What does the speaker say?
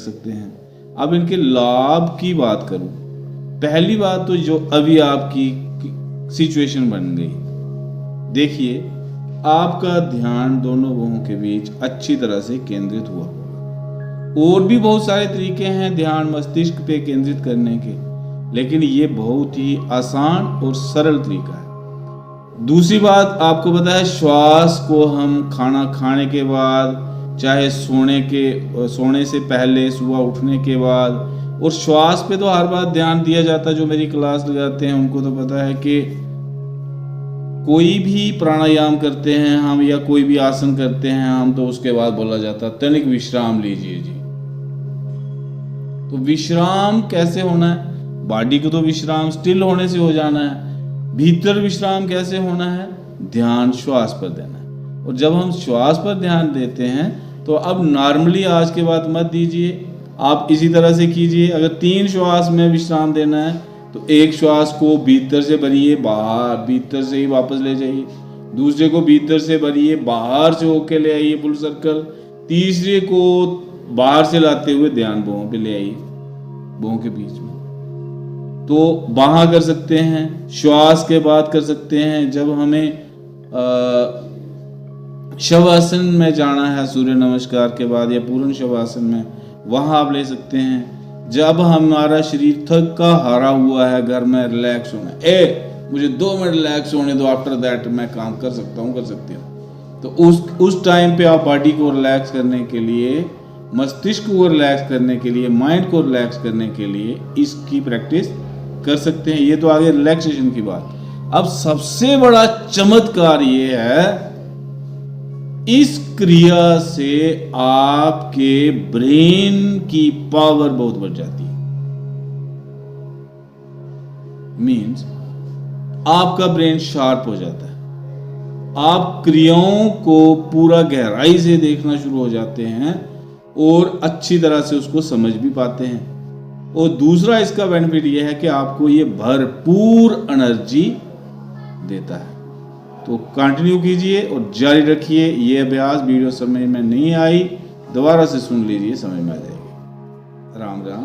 सकते हैं। अब इनके लाभ की बात करूं, पहली बात तो जो अभी आपकी सिचुएशन बन गई, देखिए आपका ध्यान दोनों भुवों के बीच अच्छी तरह से केंद्रित हुआ होगा। और भी बहुत सारे तरीके हैं ध्यान मस्तिष्क पे केंद्रित करने के, लेकिन ये बहुत ही आसान और सरल तरीका है। दूसरी बात आपको पता है, श्वास को हम खाना खाने के बाद, चाहे सोने से पहले, सुबह उठने के बाद, और श्वास पे तो हर बार ध्यान दिया जाता है। जो मेरी क्लास लगाते हैं उनको तो पता है कि कोई भी प्राणायाम करते हैं हम या कोई भी आसन करते हैं हम, तो उसके बाद बोला जाता है तनिक विश्राम लीजिए जी। तो विश्राम कैसे होना है? बॉडी को तो विश्राम स्टिल होने से हो जाना है। भीतर विश्राम कैसे होना है? ध्यान श्वास पर देना है। और जब हम श्वास पर ध्यान देते हैं तो अब नॉर्मली आज के बाद मत दीजिए, आप इसी तरह से कीजिए। अगर 3 श्वास में विश्राम देना है तो एक श्वास को भीतर से भरिए, बाहर भीतर से ही वापस ले जाइए। दूसरे को भीतर से भरिए, बाहर से होके ले आइए फुल सर्कल। तीसरे को बाहर से लाते हुए ध्यान भुवों पे ले आइए, भुवों के बीच में। तो वहां कर सकते हैं, श्वास के बाद कर सकते हैं। जब हमें शवासन में जाना है सूर्य नमस्कार के बाद या पूर्ण शवासन में, वहां आप ले सकते हैं। जब हमारा शरीर थका हारा हुआ है, घर में रिलैक्स होना है, मुझे 2 मिनट रिलैक्स होने दो, आफ्टर दैट मैं काम कर सकता हूँ, कर सकती हूँ, तो उस टाइम पे आप बॉडी को रिलैक्स करने के लिए, मस्तिष्क को रिलैक्स करने के लिए, माइंड को रिलैक्स करने के लिए इसकी प्रैक्टिस कर सकते हैं। ये तो आगे रिलैक्सेशन की बात। अब सबसे बड़ा चमत्कार ये है, इस क्रिया से आपके ब्रेन की पावर बहुत बढ़ जाती है। मीन्स आपका ब्रेन शार्प हो जाता है, आप क्रियाओं को पूरा गहराई से देखना शुरू हो जाते हैं और अच्छी तरह से उसको समझ भी पाते हैं। और दूसरा इसका बेनिफिट यह है कि आपको ये भरपूर एनर्जी देता है। तो कंटिन्यू कीजिए और जारी रखिए। ये अभ्यास वीडियो समझ में नहीं आई, दोबारा से सुन लीजिए, समझ में आ जाएगी। राम राम।